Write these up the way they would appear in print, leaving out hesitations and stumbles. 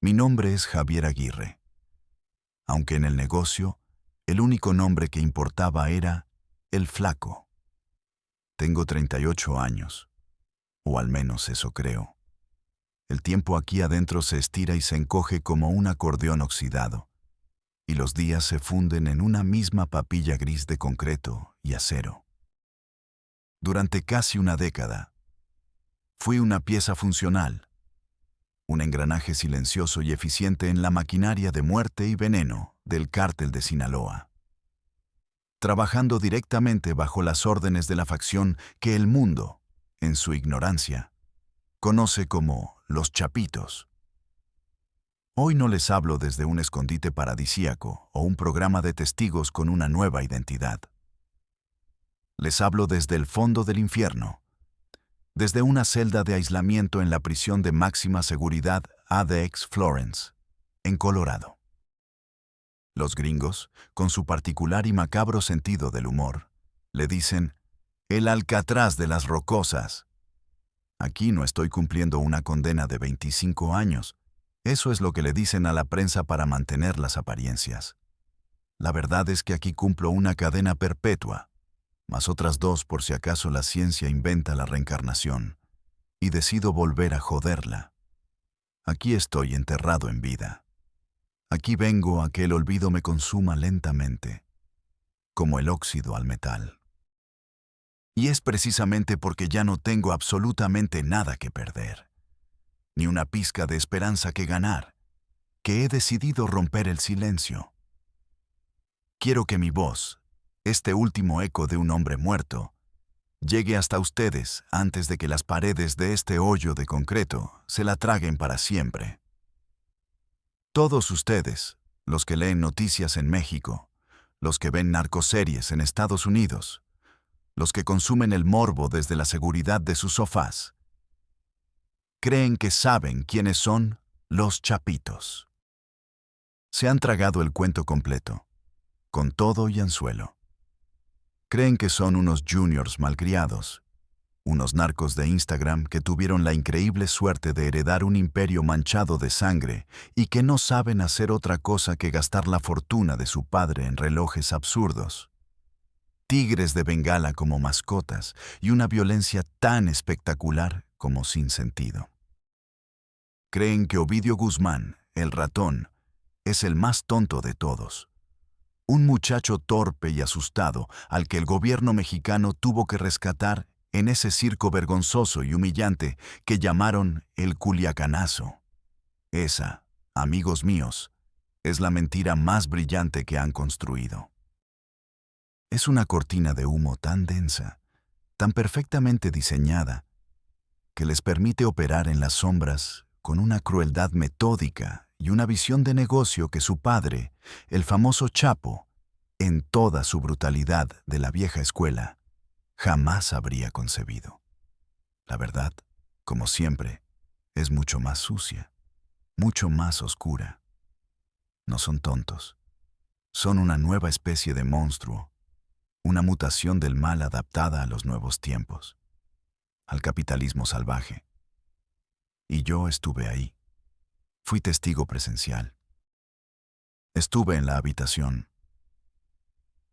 Mi nombre es Javier Aguirre, aunque en el negocio el único nombre que importaba era El Flaco. Tengo 38 años, o al menos eso creo. El tiempo aquí adentro se estira y se encoge como un acordeón oxidado, y los días se funden en una misma papilla gris de concreto y acero. Durante casi una década, fui una pieza funcional, un engranaje silencioso y eficiente en la maquinaria de muerte y veneno del cártel de Sinaloa, trabajando directamente bajo las órdenes de la facción que el mundo, en su ignorancia, conoce como los Chapitos. Hoy no les hablo desde un escondite paradisíaco o un programa de testigos con una nueva identidad. Les hablo desde el fondo del infierno, desde una celda de aislamiento en la prisión de máxima seguridad ADX Florence, en Colorado. Los gringos, con su particular y macabro sentido del humor, le dicen el Alcatraz de las Rocosas. Aquí no estoy cumpliendo una condena de 25 años. Eso es lo que le dicen a la prensa para mantener las apariencias. La verdad es que aquí cumplo una cadena perpetua, más otras 2 por si acaso la ciencia inventa la reencarnación, y decido volver a joderla. Aquí estoy enterrado en vida. Aquí vengo a que el olvido me consuma lentamente, como el óxido al metal. Y es precisamente porque ya no tengo absolutamente nada que perder, ni una pizca de esperanza que ganar, que he decidido romper el silencio. Quiero que mi voz, este último eco de un hombre muerto, llegue hasta ustedes antes de que las paredes de este hoyo de concreto se la traguen para siempre. Todos ustedes, los que leen noticias en México, los que ven narcoseries en Estados Unidos, los que consumen el morbo desde la seguridad de sus sofás, creen que saben quiénes son los Chapitos. Se han tragado el cuento completo, con todo y anzuelo. Creen que son unos juniors malcriados, unos narcos de Instagram que tuvieron la increíble suerte de heredar un imperio manchado de sangre y que no saben hacer otra cosa que gastar la fortuna de su padre en relojes absurdos. Tigres de Bengala como mascotas y una violencia tan espectacular como sin sentido. Creen que Ovidio Guzmán, el ratón, es el más tonto de todos. Un muchacho torpe y asustado al que el gobierno mexicano tuvo que rescatar en ese circo vergonzoso y humillante que llamaron el Culiacanazo. Esa, amigos míos, es la mentira más brillante que han construido. Es una cortina de humo tan densa, tan perfectamente diseñada, que les permite operar en las sombras con una crueldad metódica y una visión de negocio que su padre, el famoso Chapo, en toda su brutalidad de la vieja escuela, jamás habría concebido. La verdad, como siempre, es mucho más sucia, mucho más oscura. No son tontos. Son una nueva especie de monstruo, una mutación del mal adaptada a los nuevos tiempos, al capitalismo salvaje. Y yo estuve ahí. Fui testigo presencial. Estuve en la habitación,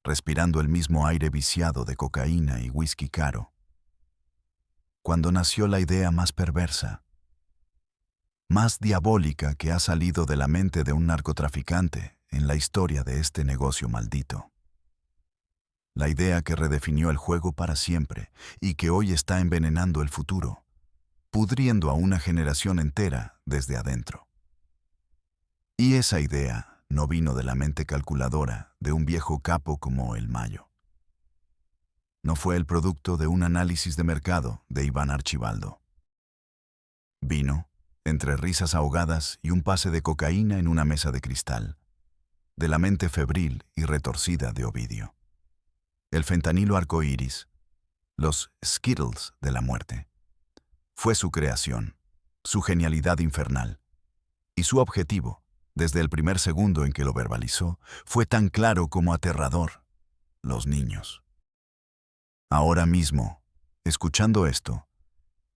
respirando el mismo aire viciado de cocaína y whisky caro, cuando nació la idea más perversa, más diabólica que ha salido de la mente de un narcotraficante en la historia de este negocio maldito. La idea que redefinió el juego para siempre y que hoy está envenenando el futuro, pudriendo a una generación entera desde adentro. Y esa idea no vino de la mente calculadora de un viejo capo como el Mayo. No fue el producto de un análisis de mercado de Iván Archibaldo. Vino, entre risas ahogadas y un pase de cocaína en una mesa de cristal, de la mente febril y retorcida de Ovidio. El fentanilo arcoíris, los Skittles de la muerte. Fue su creación, su genialidad infernal. Y su objetivo, desde el primer segundo en que lo verbalizó, fue tan claro como aterrador: los niños. Ahora mismo, escuchando esto,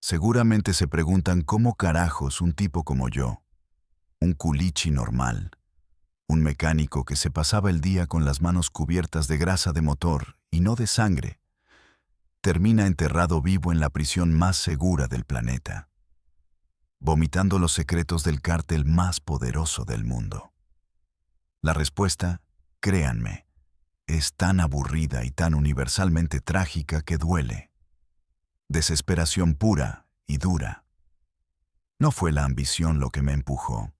seguramente se preguntan cómo carajos un tipo como yo, Un culichi normal, un mecánico que se pasaba el día con las manos cubiertas de grasa de motor y no de sangre, termina enterrado vivo en la prisión más segura del planeta, vomitando los secretos del cártel más poderoso del mundo. La respuesta, créanme, es tan aburrida y tan universalmente trágica que duele. Desesperación pura y dura. No fue la ambición lo que me empujó.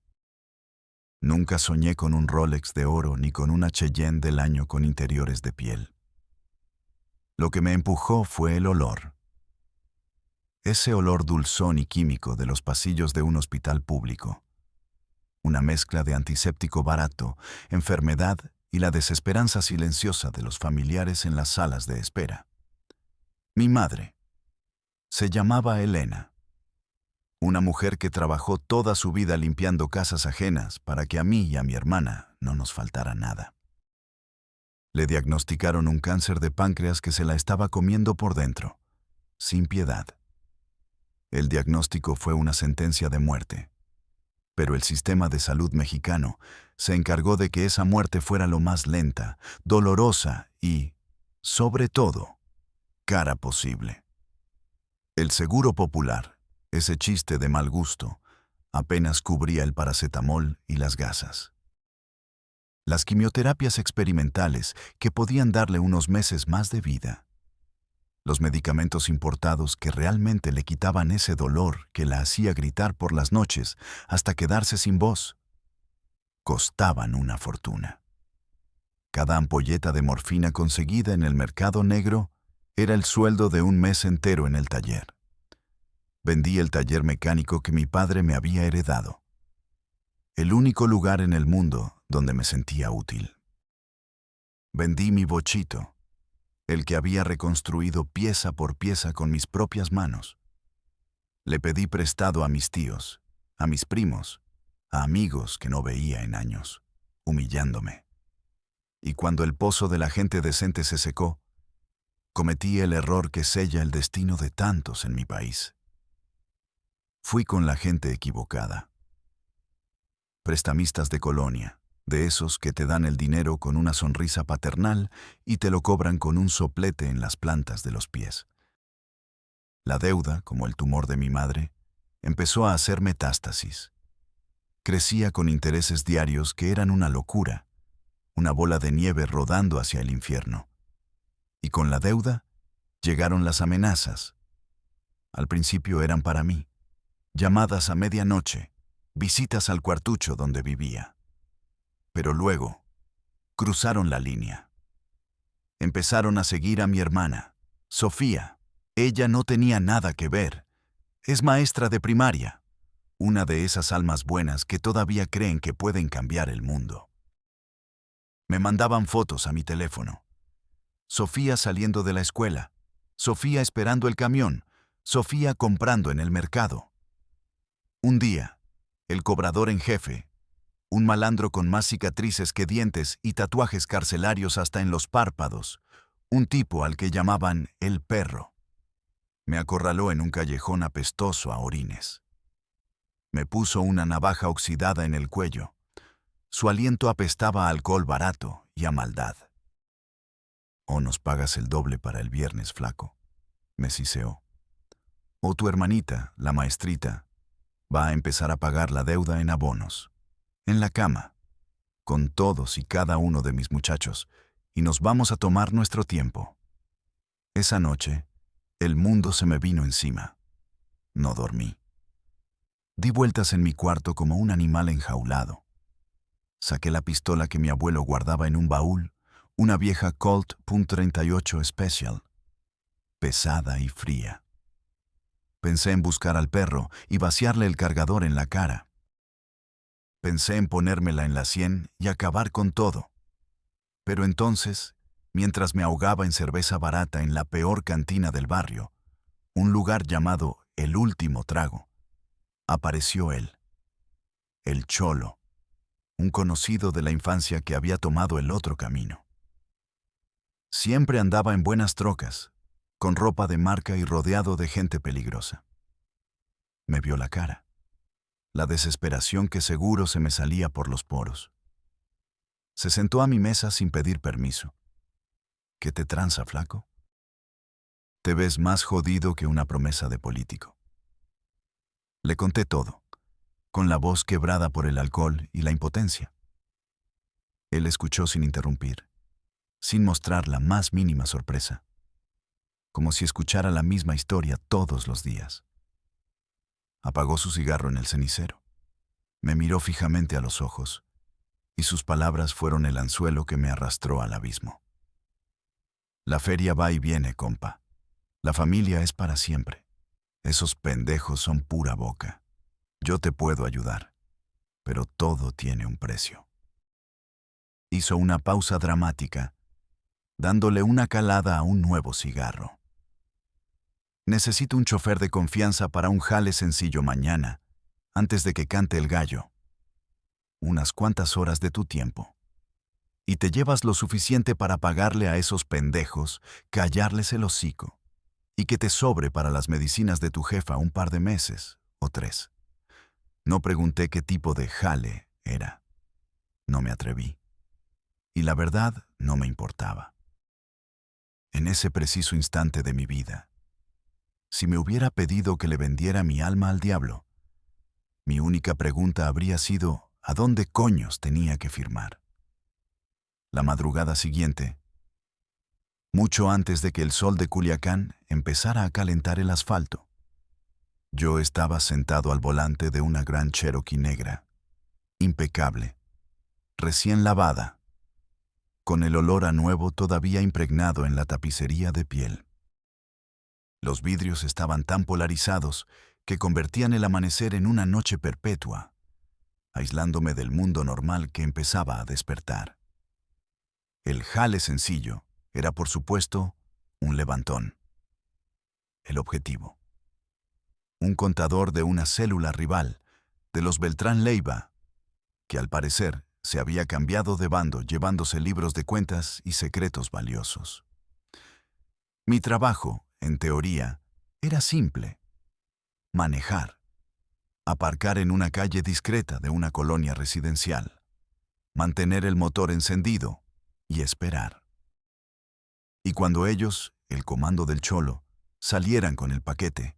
Nunca soñé con un Rolex de oro ni con una Cheyenne del año con interiores de piel. Lo que me empujó fue el olor. Ese olor dulzón y químico de los pasillos de un hospital público. Una mezcla de antiséptico barato, enfermedad y la desesperanza silenciosa de los familiares en las salas de espera. Mi madre se llamaba Elena. Una mujer que trabajó toda su vida limpiando casas ajenas para que a mí y a mi hermana no nos faltara nada. Le diagnosticaron un cáncer de páncreas que se la estaba comiendo por dentro, sin piedad. El diagnóstico fue una sentencia de muerte, pero el sistema de salud mexicano se encargó de que esa muerte fuera lo más lenta, dolorosa y, sobre todo, cara posible. El Seguro Popular, ese chiste de mal gusto, apenas cubría el paracetamol y las gasas. Las quimioterapias experimentales que podían darle unos meses más de vida. Los medicamentos importados que realmente le quitaban ese dolor que la hacía gritar por las noches hasta quedarse sin voz. Costaban una fortuna. Cada ampolleta de morfina conseguida en el mercado negro era el sueldo de un mes entero en el taller. Vendí el taller mecánico que mi padre me había heredado. El único lugar en el mundo donde me sentía útil. Vendí mi bochito, el que había reconstruido pieza por pieza con mis propias manos. Le pedí prestado a mis tíos, a mis primos, a amigos que no veía en años, humillándome. Y cuando el pozo de la gente decente se secó, cometí el error que sella el destino de tantos en mi país. Fui con la gente equivocada. Prestamistas de colonia, de esos que te dan el dinero con una sonrisa paternal y te lo cobran con un soplete en las plantas de los pies. La deuda, como el tumor de mi madre, empezó a hacer metástasis. Crecía con intereses diarios que eran una locura, una bola de nieve rodando hacia el infierno. Y con la deuda llegaron las amenazas. Al principio eran para mí. Llamadas a medianoche, visitas al cuartucho donde vivía. Pero luego, cruzaron la línea. Empezaron a seguir a mi hermana, Sofía. Ella no tenía nada que ver. Es maestra de primaria, una de esas almas buenas que todavía creen que pueden cambiar el mundo. Me mandaban fotos a mi teléfono. Sofía saliendo de la escuela, Sofía esperando el camión, Sofía comprando en el mercado. Un día, el cobrador en jefe, un malandro con más cicatrices que dientes y tatuajes carcelarios hasta en los párpados, un tipo al que llamaban el perro, me acorraló en un callejón apestoso a orines. Me puso una navaja oxidada en el cuello. Su aliento apestaba a alcohol barato y a maldad. «O nos pagas el doble para el viernes, flaco», me siseó. «O tu hermanita, la maestrita, va a empezar a pagar la deuda en abonos, en la cama, con todos y cada uno de mis muchachos, y nos vamos a tomar nuestro tiempo». Esa noche, el mundo se me vino encima. No dormí. Di vueltas en mi cuarto como un animal enjaulado. Saqué la pistola que mi abuelo guardaba en un baúl, una vieja Colt .38 Special, pesada y fría. Pensé en buscar al perro y vaciarle el cargador en la cara. Pensé en ponérmela en la sien y acabar con todo. Pero entonces, mientras me ahogaba en cerveza barata en la peor cantina del barrio, un lugar llamado El Último Trago, apareció él, el Cholo, un conocido de la infancia que había tomado el otro camino. Siempre andaba en buenas trocas, con ropa de marca y rodeado de gente peligrosa. Me vio la cara. la desesperación que seguro se me salía por los poros. Se sentó a mi mesa sin pedir permiso. ¿Qué te tranza, flaco? Te ves más jodido que una promesa de político. Le conté todo, con la voz quebrada por el alcohol y la impotencia. Él escuchó sin interrumpir, sin mostrar la más mínima sorpresa, como si escuchara la misma historia todos los días. Apagó su cigarro en el cenicero, me miró fijamente a los ojos, y sus palabras fueron el anzuelo que me arrastró al abismo. La feria va y viene, compa. La familia es para siempre. Esos pendejos son pura boca. Yo te puedo ayudar, pero todo tiene un precio. Hizo una pausa dramática, dándole una calada a un nuevo cigarro. Necesito un chofer de confianza para un jale sencillo mañana, antes de que cante el gallo. Unas cuantas horas de tu tiempo. Y te llevas lo suficiente para pagarle a esos pendejos, callarles el hocico, y que te sobre para las medicinas de tu jefa un par de meses o 3. No pregunté qué tipo de jale era. No me atreví. Y la verdad no me importaba. En ese preciso instante de mi vida, si me hubiera pedido que le vendiera mi alma al diablo, mi única pregunta habría sido ¿a dónde coños tenía que firmar? La madrugada siguiente, mucho antes de que el sol de Culiacán empezara a calentar el asfalto, yo estaba sentado al volante de una gran Cherokee negra, impecable, recién lavada, con el olor a nuevo todavía impregnado en la tapicería de piel. Los vidrios estaban tan polarizados que convertían el amanecer en una noche perpetua, aislándome del mundo normal que empezaba a despertar. El jale sencillo era, por supuesto, un levantón. El objetivo. Un contador de una célula rival, de los Beltrán Leiva, que al parecer se había cambiado de bando llevándose libros de cuentas y secretos valiosos. Mi trabajo, en teoría, era simple. Manejar. Aparcar en una calle discreta de una colonia residencial. Mantener el motor encendido y esperar. Y cuando ellos, el comando del Cholo, salieran con el paquete,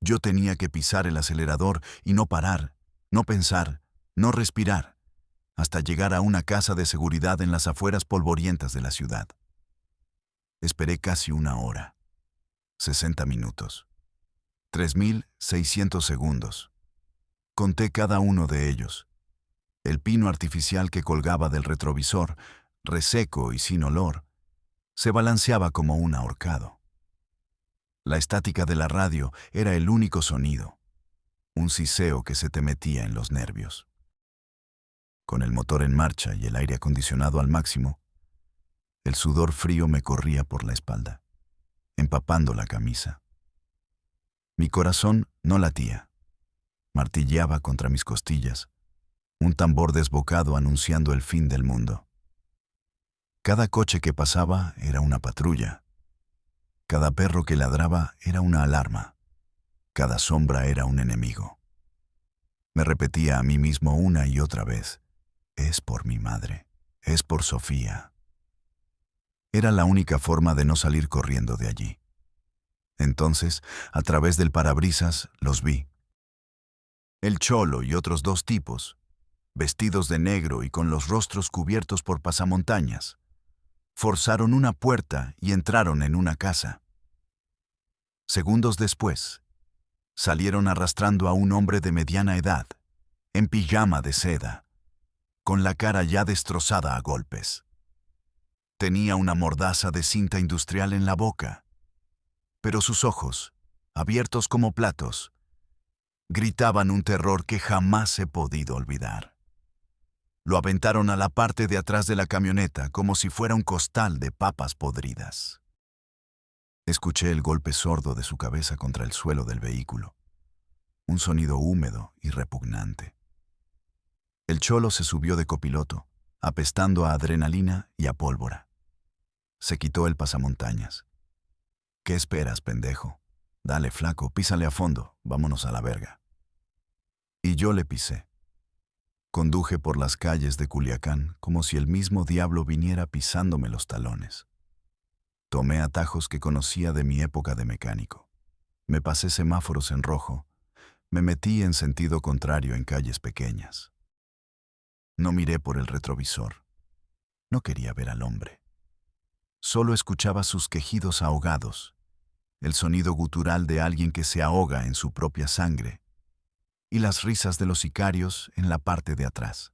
yo tenía que pisar el acelerador y no parar, no pensar, no respirar, hasta llegar a una casa de seguridad en las afueras polvorientas de la ciudad. Esperé casi 1 hora, 60 minutos, 3.600 segundos. Conté cada uno de ellos. El pino artificial que colgaba del retrovisor, reseco y sin olor, se balanceaba como un ahorcado. La estática de la radio era el único sonido, un siseo que se te metía en los nervios. Con el motor en marcha y el aire acondicionado al máximo, el sudor frío me corría por la espalda, empapando la camisa. Mi corazón no latía, martilleaba contra mis costillas, un tambor desbocado anunciando el fin del mundo. Cada coche que pasaba era una patrulla. Cada perro que ladraba era una alarma. Cada sombra era un enemigo. Me repetía a mí mismo una y otra vez, es por mi madre, es por Sofía. Era la única forma de no salir corriendo de allí. Entonces, a través del parabrisas, los vi. El Cholo y otros 2 tipos, vestidos de negro y con los rostros cubiertos por pasamontañas, forzaron una puerta y entraron en una casa. Segundos después, salieron arrastrando a un hombre de mediana edad, en pijama de seda, con la cara ya destrozada a golpes. Tenía una mordaza de cinta industrial en la boca, pero sus ojos, abiertos como platos, gritaban un terror que jamás he podido olvidar. Lo aventaron a la parte de atrás de la camioneta como si fuera un costal de papas podridas. Escuché el golpe sordo de su cabeza contra el suelo del vehículo, un sonido húmedo y repugnante. El Cholo se subió de copiloto, apestando a adrenalina y a pólvora. Se quitó el pasamontañas. ¿Qué esperas, pendejo? Dale, flaco, písale a fondo, vámonos a la verga. Y yo le pisé. Conduje por las calles de Culiacán como si el mismo diablo viniera pisándome los talones. Tomé atajos que conocía de mi época de mecánico. Me pasé semáforos en rojo. Me metí en sentido contrario en calles pequeñas. No miré por el retrovisor. No quería ver al hombre. Solo escuchaba sus quejidos ahogados, el sonido gutural de alguien que se ahoga en su propia sangre, y las risas de los sicarios en la parte de atrás.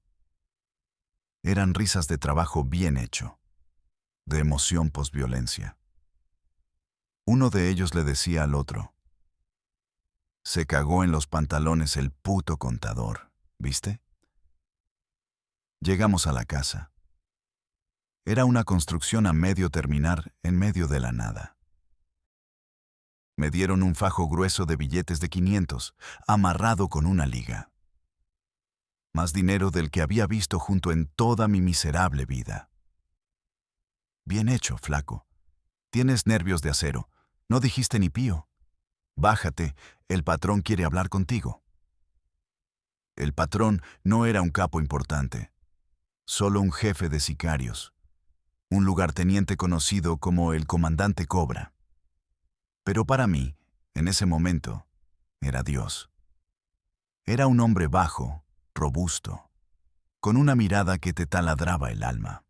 Eran risas de trabajo bien hecho, de emoción posviolencia. Uno de ellos le decía al otro: «Se cagó en los pantalones el puto contador, ¿viste?». Llegamos a la casa. Era una construcción a medio terminar en medio de la nada. Me dieron un fajo grueso de billetes de 500, amarrado con una liga. Más dinero del que había visto junto en toda mi miserable vida. «Bien hecho, flaco. Tienes nervios de acero. No dijiste ni pío. Bájate, el patrón quiere hablar contigo». El patrón no era un capo importante, solo un jefe de sicarios, un lugarteniente conocido como el comandante Cobra. Pero para mí, en ese momento, era Dios. Era un hombre bajo, robusto, con una mirada que te taladraba el alma.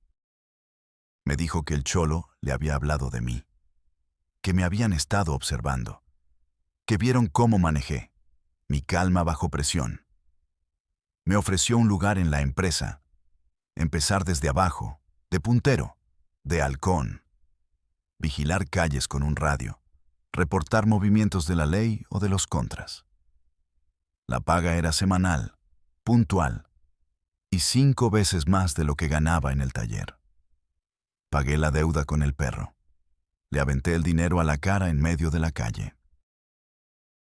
Me dijo que el cholo le había hablado de mí, que me habían estado observando, que vieron cómo manejé, mi calma bajo presión. Me ofreció un lugar en la empresa, empezar desde abajo, de puntero, de halcón, vigilar calles con un radio, reportar movimientos de la ley o de los contras. La paga era semanal, puntual, y 5 veces más de lo que ganaba en el taller. Pagué la deuda con el perro. Le aventé el dinero a la cara en medio de la calle.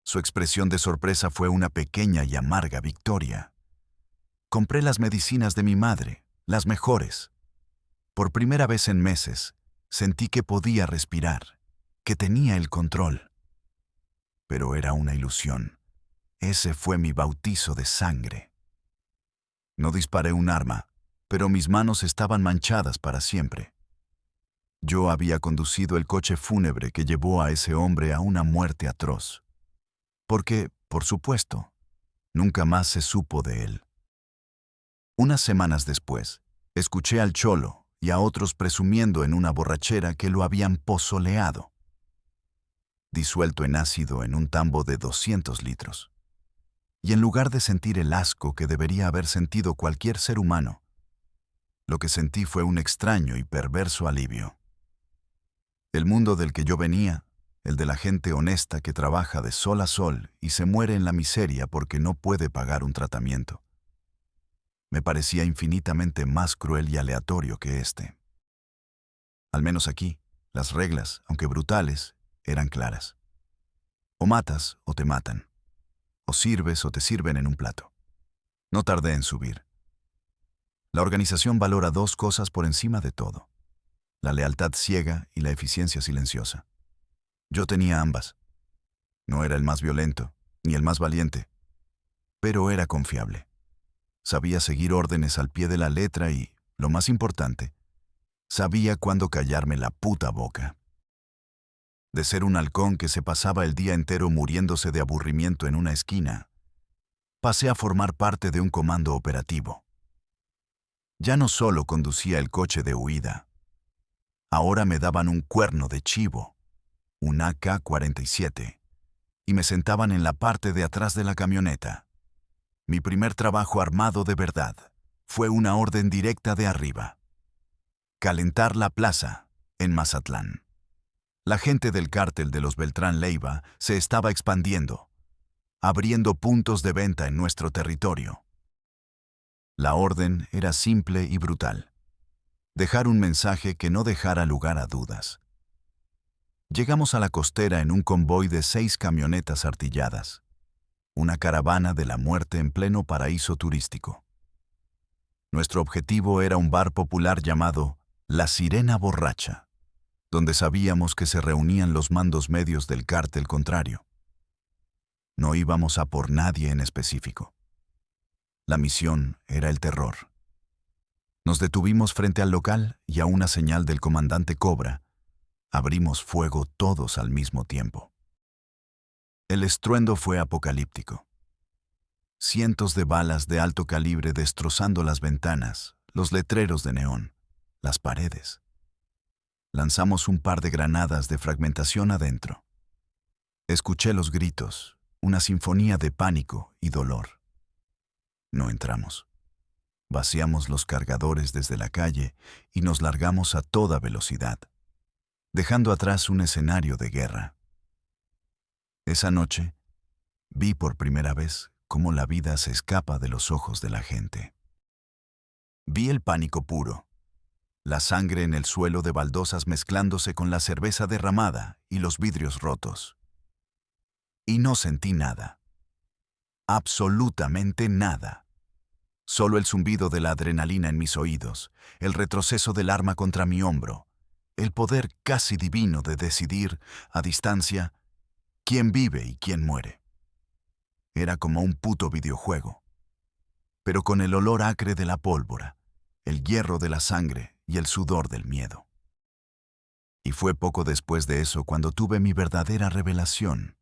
Su expresión de sorpresa fue una pequeña y amarga victoria. Compré las medicinas de mi madre, las mejores. Por primera vez en meses, sentí que podía respirar, que tenía el control. Pero era una ilusión. Ese fue mi bautizo de sangre. No disparé un arma, pero mis manos estaban manchadas para siempre. Yo había conducido el coche fúnebre que llevó a ese hombre a una muerte atroz. Porque, por supuesto, nunca más se supo de él. Unas semanas después, escuché al cholo y a otros presumiendo en una borrachera que lo habían pozoleado, disuelto en ácido en un tambo de 200 litros. Y en lugar de sentir el asco que debería haber sentido cualquier ser humano, lo que sentí fue un extraño y perverso alivio. El mundo del que yo venía, el de la gente honesta que trabaja de sol a sol y se muere en la miseria porque no puede pagar un tratamiento, me parecía infinitamente más cruel y aleatorio que este. Al menos aquí, las reglas, aunque brutales, eran claras. O matas o te matan. O sirves o te sirven en un plato. No tardé en subir. La organización valora 2 cosas por encima de todo: la lealtad ciega y la eficiencia silenciosa. Yo tenía ambas. No era el más violento, ni el más valiente, pero era confiable. Sabía seguir órdenes al pie de la letra y, lo más importante, sabía cuándo callarme la puta boca. De ser un halcón que se pasaba el día entero muriéndose de aburrimiento en una esquina, pasé a formar parte de un comando operativo. Ya no solo conducía el coche de huida. Ahora me daban un cuerno de chivo, un AK-47, y me sentaban en la parte de atrás de la camioneta. Mi primer trabajo armado de verdad fue una orden directa de arriba: calentar la plaza en Mazatlán. La gente del cártel de los Beltrán Leiva se estaba expandiendo, abriendo puntos de venta en nuestro territorio. La orden era simple y brutal: dejar un mensaje que no dejara lugar a dudas. Llegamos a la costera en un convoy de 6 camionetas artilladas, una caravana de la muerte en pleno paraíso turístico. Nuestro objetivo era un bar popular llamado La Sirena Borracha, donde sabíamos que se reunían los mandos medios del cártel contrario. No íbamos a por nadie en específico. La misión era el terror. Nos detuvimos frente al local y a una señal del comandante Cobra, abrimos fuego todos al mismo tiempo. El estruendo fue apocalíptico. Cientos de balas de alto calibre destrozando las ventanas, los letreros de neón, las paredes. Lanzamos un par de granadas de fragmentación adentro. Escuché los gritos, una sinfonía de pánico y dolor. No entramos. Vaciamos los cargadores desde la calle y nos largamos a toda velocidad, dejando atrás un escenario de guerra. Esa noche, vi por primera vez cómo la vida se escapa de los ojos de la gente. Vi el pánico puro, la sangre en el suelo de baldosas mezclándose con la cerveza derramada y los vidrios rotos. Y no sentí nada. Absolutamente nada. Solo el zumbido de la adrenalina en mis oídos, el retroceso del arma contra mi hombro, el poder casi divino de decidir, a distancia, quién vive y quién muere. Era como un puto videojuego, pero con el olor acre de la pólvora, el hierro de la sangre y el sudor del miedo. Y fue poco después de eso cuando tuve mi verdadera revelación.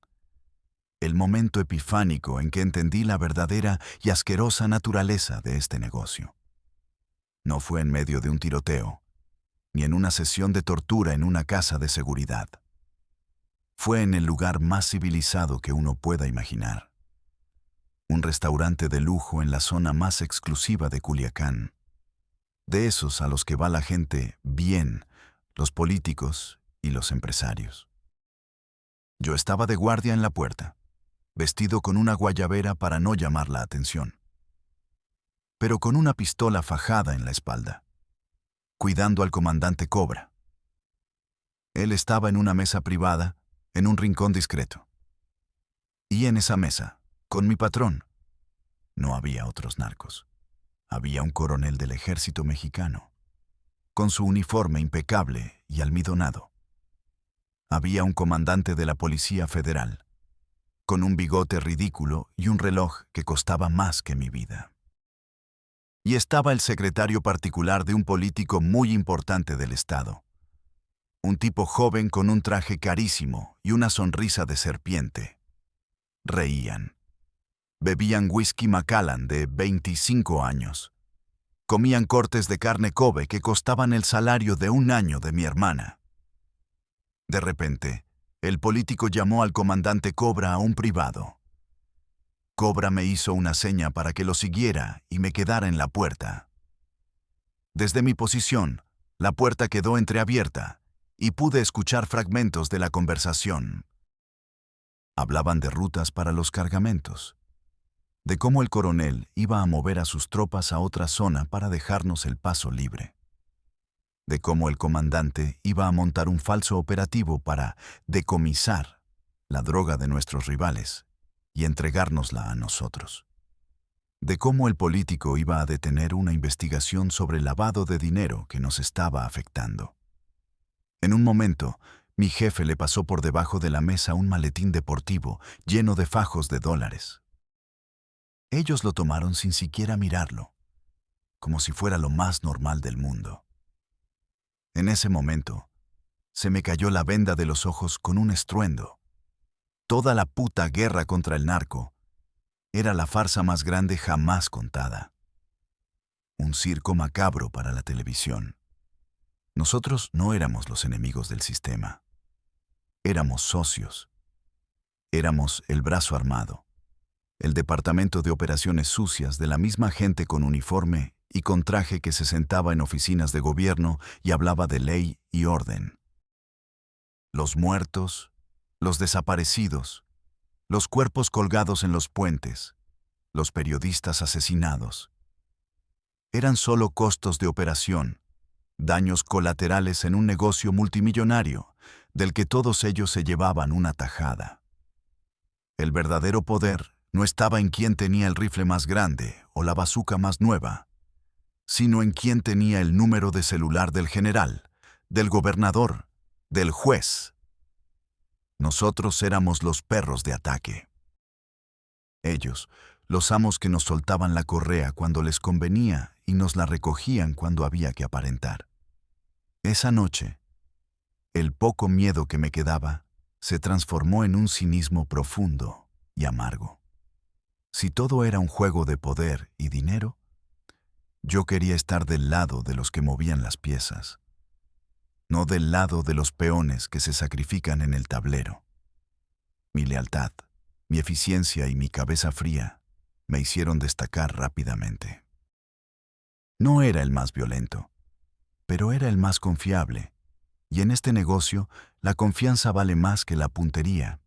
El momento epifánico en que entendí la verdadera y asquerosa naturaleza de este negocio. No fue en medio de un tiroteo, ni en una sesión de tortura en una casa de seguridad. Fue en el lugar más civilizado que uno pueda imaginar. Un restaurante de lujo en la zona más exclusiva de Culiacán. De esos a los que va la gente bien, los políticos y los empresarios. Yo estaba de guardia en la puerta, vestido con una guayabera para no llamar la atención, pero con una pistola fajada en la espalda, cuidando al comandante Cobra. Él estaba en una mesa privada, en un rincón discreto. Y en esa mesa, con mi patrón, no había otros narcos. Había un coronel del ejército mexicano, con su uniforme impecable y almidonado. Había un comandante de la Policía Federal, con un bigote ridículo y un reloj que costaba más que mi vida. Y estaba el secretario particular de un político muy importante del estado. Un tipo joven con un traje carísimo y una sonrisa de serpiente. Reían. Bebían whisky Macallan de 25 años. Comían cortes de carne Kobe que costaban el salario de un año de mi hermana. De repente, el político llamó al comandante Cobra a un privado. Cobra me hizo una seña para que lo siguiera y me quedara en la puerta. Desde mi posición, la puerta quedó entreabierta y pude escuchar fragmentos de la conversación. Hablaban de rutas para los cargamentos, de cómo el coronel iba a mover a sus tropas a otra zona para dejarnos el paso libre, de cómo el comandante iba a montar un falso operativo para decomisar la droga de nuestros rivales y entregárnosla a nosotros, de cómo el político iba a detener una investigación sobre el lavado de dinero que nos estaba afectando. En un momento, mi jefe le pasó por debajo de la mesa un maletín deportivo lleno de fajos de dólares. Ellos lo tomaron sin siquiera mirarlo, como si fuera lo más normal del mundo. En ese momento, se me cayó la venda de los ojos con un estruendo. Toda la puta guerra contra el narco era la farsa más grande jamás contada. Un circo macabro para la televisión. Nosotros no éramos los enemigos del sistema. Éramos socios. Éramos el brazo armado, el departamento de operaciones sucias de la misma gente con uniforme y con traje que se sentaba en oficinas de gobierno y hablaba de ley y orden. Los muertos, los desaparecidos, los cuerpos colgados en los puentes, los periodistas asesinados. Eran solo costos de operación, daños colaterales en un negocio multimillonario, del que todos ellos se llevaban una tajada. El verdadero poder no estaba en quién tenía el rifle más grande o la bazuca más nueva, sino en quién tenía el número de celular del general, del gobernador, del juez. Nosotros éramos los perros de ataque. Ellos, los amos que nos soltaban la correa cuando les convenía y nos la recogían cuando había que aparentar. Esa noche, el poco miedo que me quedaba se transformó en un cinismo profundo y amargo. Si todo era un juego de poder y dinero, yo quería estar del lado de los que movían las piezas, no del lado de los peones que se sacrifican en el tablero. Mi lealtad, mi eficiencia y mi cabeza fría me hicieron destacar rápidamente. No era el más violento, pero era el más confiable, y en este negocio la confianza vale más que la puntería.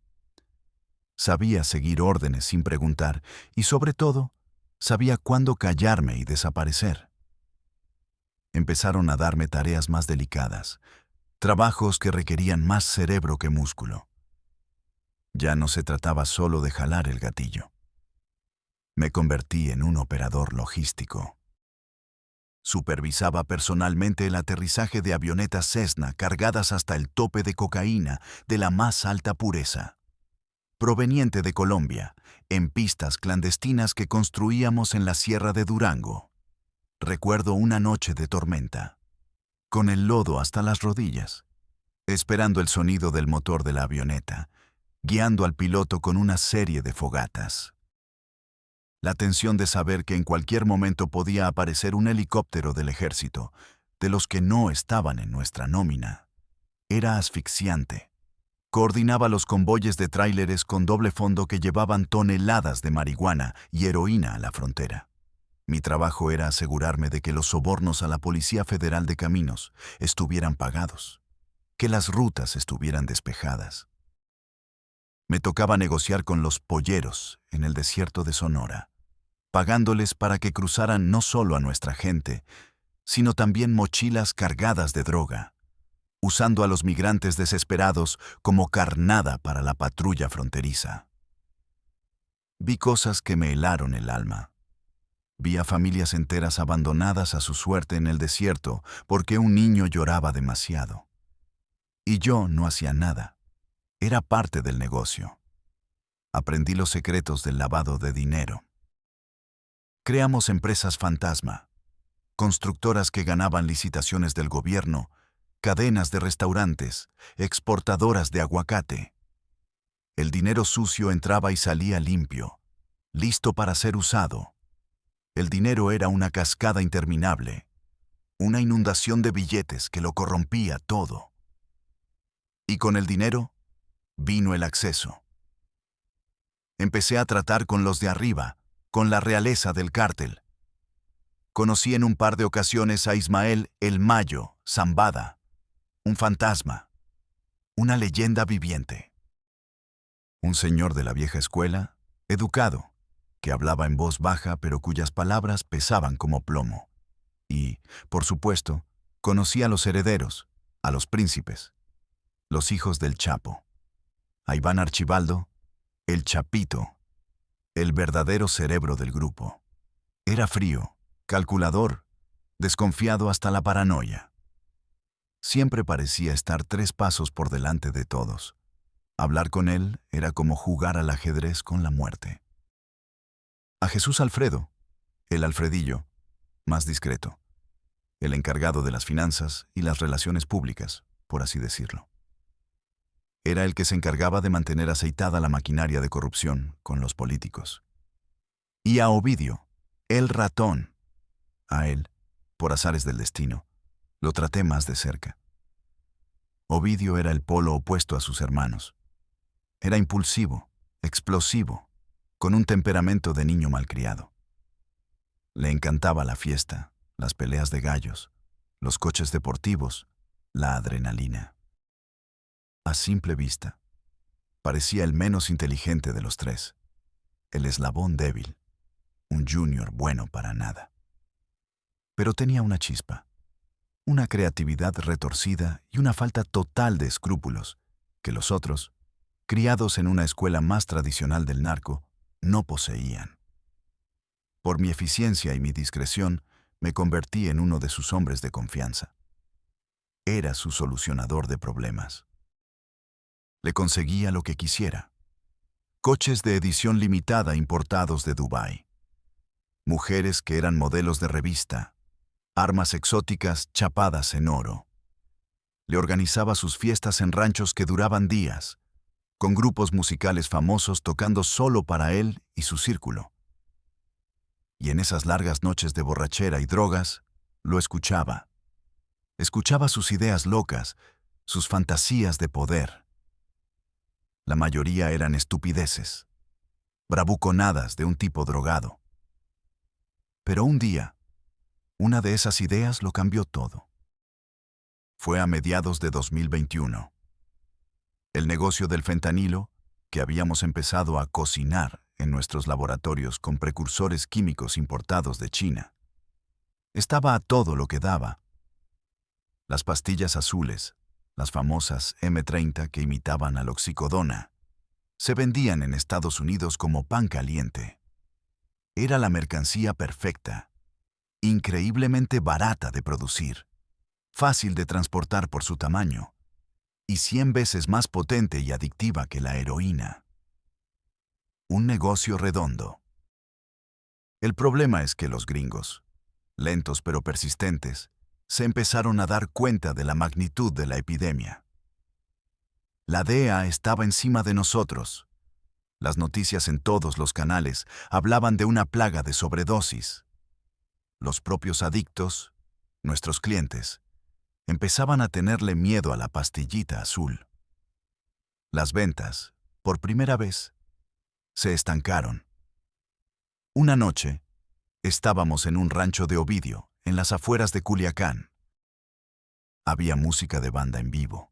Sabía seguir órdenes sin preguntar y, sobre todo, sabía cuándo callarme y desaparecer. Empezaron a darme tareas más delicadas, trabajos que requerían más cerebro que músculo. Ya no se trataba solo de jalar el gatillo. Me convertí en un operador logístico. Supervisaba personalmente el aterrizaje de avionetas Cessna cargadas hasta el tope de cocaína de la más alta pureza, proveniente de Colombia, en pistas clandestinas que construíamos en la Sierra de Durango. Recuerdo una noche de tormenta, con el lodo hasta las rodillas, esperando el sonido del motor de la avioneta, guiando al piloto con una serie de fogatas. La tensión de saber que en cualquier momento podía aparecer un helicóptero del ejército, de los que no estaban en nuestra nómina, era asfixiante. Coordinaba los convoyes de tráileres con doble fondo que llevaban toneladas de marihuana y heroína a la frontera. Mi trabajo era asegurarme de que los sobornos a la Policía Federal de Caminos estuvieran pagados, que las rutas estuvieran despejadas. Me tocaba negociar con los polleros en el desierto de Sonora, pagándoles para que cruzaran no solo a nuestra gente, sino también mochilas cargadas de droga, usando a los migrantes desesperados como carnada para la patrulla fronteriza. Vi cosas que me helaron el alma. Vi a familias enteras abandonadas a su suerte en el desierto porque un niño lloraba demasiado. Y yo no hacía nada. Era parte del negocio. Aprendí los secretos del lavado de dinero. Creamos empresas fantasma, constructoras que ganaban licitaciones del gobierno, cadenas de restaurantes, exportadoras de aguacate. El dinero sucio entraba y salía limpio, listo para ser usado. El dinero era una cascada interminable, una inundación de billetes que lo corrompía todo. Y con el dinero vino el acceso. Empecé a tratar con los de arriba, con la realeza del cártel. Conocí en un par de ocasiones a Ismael El Mayo Zambada, un fantasma, una leyenda viviente. Un señor de la vieja escuela, educado, que hablaba en voz baja pero cuyas palabras pesaban como plomo. Y, por supuesto, conocí a los herederos, a los príncipes, los hijos del Chapo, a Iván Archibaldo, el Chapito, el verdadero cerebro del grupo. Era frío, calculador, desconfiado hasta la paranoia. Siempre parecía estar 3 pasos por delante de todos. Hablar con él era como jugar al ajedrez con la muerte. A Jesús Alfredo, el Alfredillo, más discreto, el encargado de las finanzas y las relaciones públicas, por así decirlo. Era el que se encargaba de mantener aceitada la maquinaria de corrupción con los políticos. Y a Ovidio, el ratón. A él, por azares del destino, lo traté más de cerca. Ovidio era el polo opuesto a sus hermanos. Era impulsivo, explosivo, con un temperamento de niño malcriado. Le encantaba la fiesta, las peleas de gallos, los coches deportivos, la adrenalina. A simple vista, parecía el menos inteligente de los 3, el eslabón débil, un junior bueno para nada. Pero tenía una chispa, una creatividad retorcida y una falta total de escrúpulos que los otros, criados en una escuela más tradicional del narco, no poseían. Por mi eficiencia y mi discreción, me convertí en uno de sus hombres de confianza. Era su solucionador de problemas. Le conseguía lo que quisiera. coches de edición limitada importados de Dubái, mujeres que eran modelos de revista, armas exóticas chapadas en oro. Le organizaba sus fiestas en ranchos que duraban días, con grupos musicales famosos tocando solo para él y su círculo. Y en esas largas noches de borrachera y drogas, lo escuchaba. Escuchaba sus ideas locas, sus fantasías de poder. La mayoría eran estupideces, bravuconadas de un tipo drogado. Pero un día, una de esas ideas lo cambió todo. Fue a mediados de 2021. El negocio del fentanilo, que habíamos empezado a cocinar en nuestros laboratorios con precursores químicos importados de China, estaba a todo lo que daba. Las pastillas azules, las famosas M30 que imitaban al oxicodona, se vendían en Estados Unidos como pan caliente. Era la mercancía perfecta, increíblemente barata de producir, fácil de transportar por su tamaño, y 100 veces más potente y adictiva que la heroína. Un negocio redondo. El problema es que los gringos, lentos pero persistentes, se empezaron a dar cuenta de la magnitud de la epidemia. La DEA estaba encima de nosotros. Las noticias en todos los canales hablaban de una plaga de sobredosis. Los propios adictos, nuestros clientes, empezaban a tenerle miedo a la pastillita azul. Las ventas, por primera vez, se estancaron. Una noche, estábamos en un rancho de Ovidio, en las afueras de Culiacán. Había música de banda en vivo.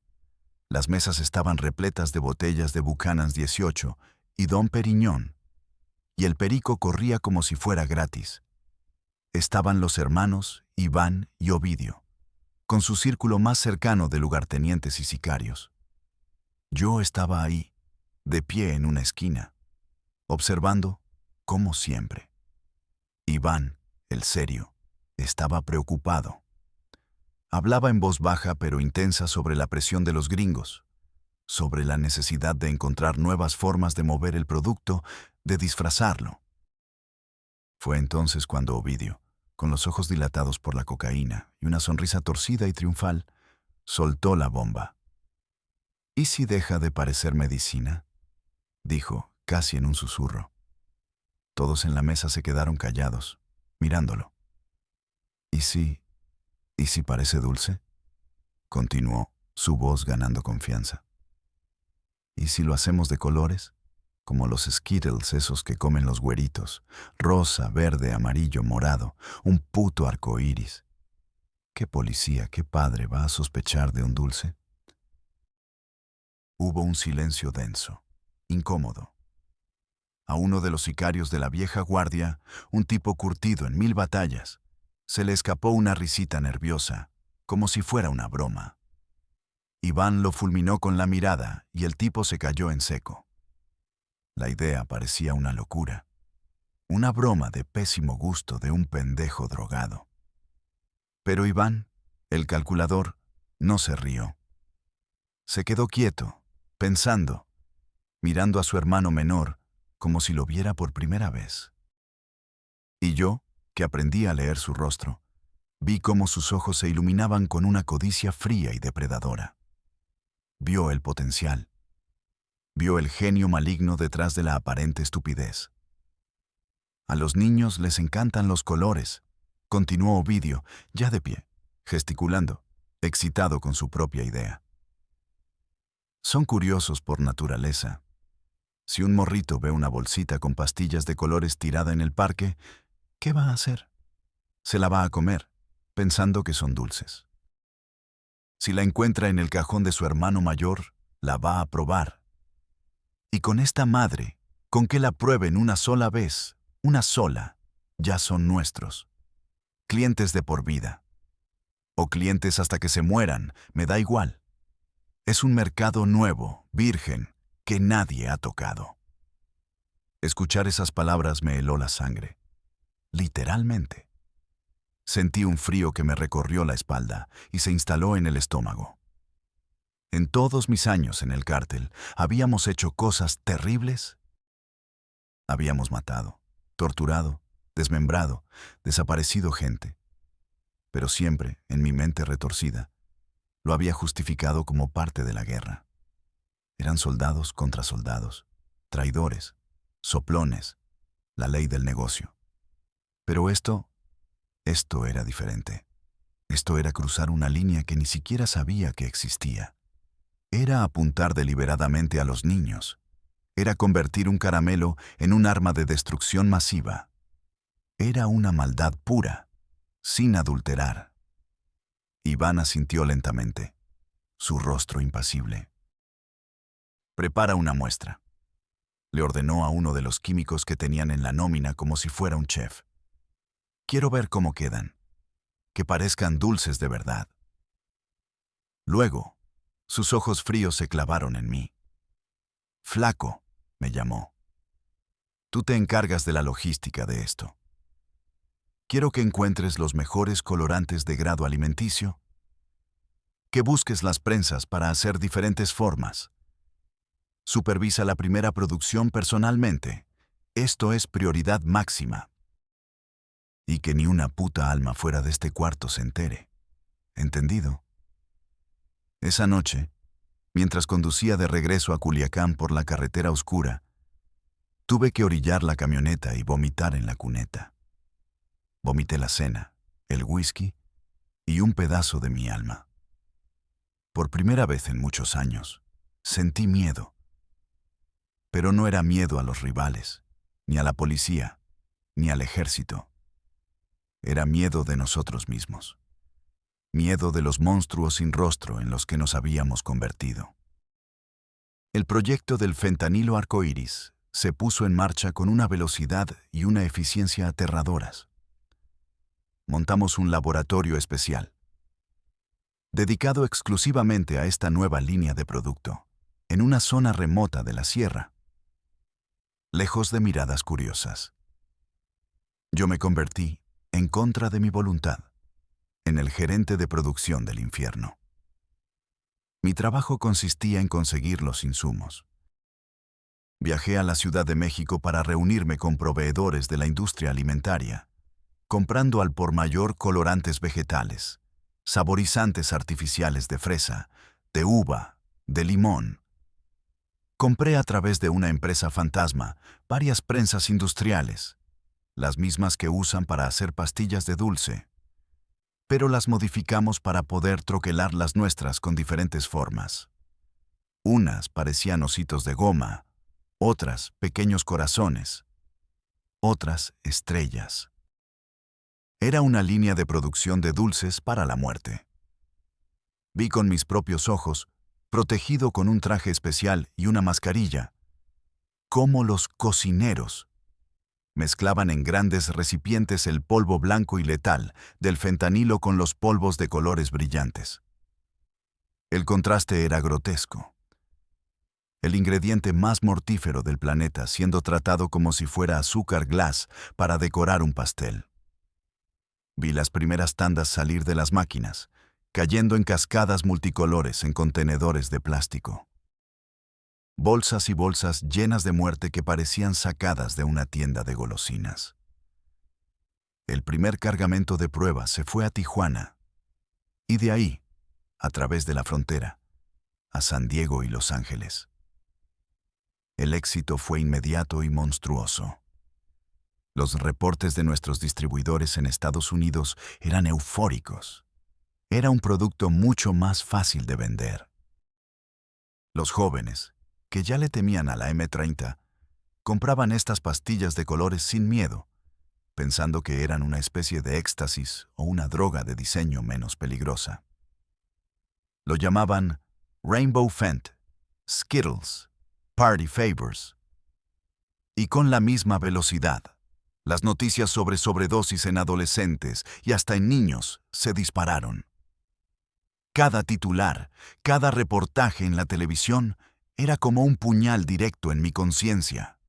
Las mesas estaban repletas de botellas de Buchanan's 18 y Dom Periñón, y el perico corría como si fuera gratis. Estaban los hermanos Iván y Ovidio, con su círculo más cercano de lugartenientes y sicarios. Yo estaba ahí, de pie en una esquina, observando, como siempre. Iván, el serio, estaba preocupado. Hablaba en voz baja pero intensa sobre la presión de los gringos, sobre la necesidad de encontrar nuevas formas de mover el producto, de disfrazarlo. Fue entonces cuando Ovidio, con los ojos dilatados por la cocaína y una sonrisa torcida y triunfal, soltó la bomba. ¿Y si deja de parecer medicina?, dijo, casi en un susurro. Todos en la mesa se quedaron callados, mirándolo. ¿Y si parece dulce?, continuó, su voz ganando confianza. ¿Y si lo hacemos de colores? Como los Skittles esos que comen los güeritos, rosa, verde, amarillo, morado, un puto arcoíris. ¿Qué policía, qué padre va a sospechar de un dulce? Hubo un silencio denso, incómodo. A uno de los sicarios de la vieja guardia, un tipo curtido en 1000 batallas, se le escapó una risita nerviosa, como si fuera una broma. Iván lo fulminó con la mirada y el tipo se cayó en seco. La idea parecía una locura, una broma de pésimo gusto de un pendejo drogado. Pero Iván, el calculador, no se rió. Se quedó quieto, pensando, mirando a su hermano menor, como si lo viera por primera vez. Y yo, que aprendí a leer su rostro, vi cómo sus ojos se iluminaban con una codicia fría y depredadora. Vio el potencial. Vio el genio maligno detrás de la aparente estupidez. A los niños les encantan los colores, continuó Ovidio, ya de pie, gesticulando, excitado con su propia idea. Son curiosos por naturaleza. Si un morrito ve una bolsita con pastillas de colores tirada en el parque, ¿qué va a hacer? Se la va a comer, pensando que son dulces. Si la encuentra en el cajón de su hermano mayor, la va a probar. Y con esta madre, con que la prueben una sola vez, una sola, ya son nuestros. Clientes de por vida. O clientes hasta que se mueran, me da igual. Es un mercado nuevo, virgen, que nadie ha tocado. Escuchar esas palabras me heló la sangre. Literalmente. Sentí un frío que me recorrió la espalda y se instaló en el estómago. En todos mis años en el cártel, habíamos hecho cosas terribles Habíamos matado, torturado, desmembrado, desaparecido gente. Pero siempre, en mi mente retorcida, lo había justificado como parte de la guerra. Eran soldados contra soldados, traidores, soplones, la ley del negocio. Pero esto era diferente. Esto era cruzar una línea que ni siquiera sabía que existía. Era apuntar deliberadamente a los niños. Era convertir un caramelo en un arma de destrucción masiva. Era una maldad pura, sin adulterar. Iván asintió lentamente, su rostro impasible. «Prepara una muestra», le ordenó a uno de los químicos que tenían en la nómina como si fuera un chef. «Quiero ver cómo quedan, que parezcan dulces de verdad». Luego, sus ojos fríos se clavaron en mí. «Flaco», me llamó. «Tú te encargas de la logística de esto. Quiero que encuentres los mejores colorantes de grado alimenticio, que busques las prensas para hacer diferentes formas. Supervisa la primera producción personalmente. Esto es prioridad máxima. Y que ni una puta alma fuera de este cuarto se entere. ¿Entendido?». Esa noche, mientras conducía de regreso a Culiacán por la carretera oscura, tuve que orillar la camioneta y vomitar en la cuneta. Vomité la cena, el whisky y un pedazo de mi alma. Por primera vez en muchos años, sentí miedo. Pero no era miedo a los rivales, ni a la policía, ni al ejército. Era miedo de nosotros mismos. Miedo de los monstruos sin rostro en los que nos habíamos convertido. El proyecto del fentanilo arcoíris se puso en marcha con una velocidad y una eficiencia aterradoras. Montamos un laboratorio especial, dedicado exclusivamente a esta nueva línea de producto, en una zona remota de la sierra, lejos de miradas curiosas. Yo me convertí, en contra de mi voluntad, en el gerente de producción del infierno. Mi trabajo consistía en conseguir los insumos. Viajé a la Ciudad de México para reunirme con proveedores de la industria alimentaria, comprando al por mayor colorantes vegetales, saborizantes artificiales de fresa, de uva, de limón. Compré a través de una empresa fantasma varias prensas industriales, las mismas que usan para hacer pastillas de dulce, pero las modificamos para poder troquelar las nuestras con diferentes formas. Unas parecían ositos de goma, otras pequeños corazones, otras estrellas. Era una línea de producción de dulces para la muerte. Vi con mis propios ojos, protegido con un traje especial y una mascarilla, cómo los cocineros mezclaban en grandes recipientes el polvo blanco y letal del fentanilo con los polvos de colores brillantes. El contraste era grotesco. El ingrediente más mortífero del planeta siendo tratado como si fuera azúcar glass para decorar un pastel. Vi las primeras tandas salir de las máquinas, cayendo en cascadas multicolores en contenedores de plástico. Bolsas y bolsas llenas de muerte que parecían sacadas de una tienda de golosinas. El primer cargamento de pruebas se fue a Tijuana, y de ahí, a través de la frontera, a San Diego y Los Ángeles. El éxito fue inmediato y monstruoso. Los reportes de nuestros distribuidores en Estados Unidos eran eufóricos. Era un producto mucho más fácil de vender. Los jóvenes, que ya le temían a la M30, compraban estas pastillas de colores sin miedo, pensando que eran una especie de éxtasis o una droga de diseño menos peligrosa. Lo llamaban Rainbow Fent, Skittles, Party Favors. Y con la misma velocidad, las noticias sobre sobredosis en adolescentes y hasta en niños se dispararon. Cada titular, cada reportaje en la televisión era como un puñal directo en mi conciencia.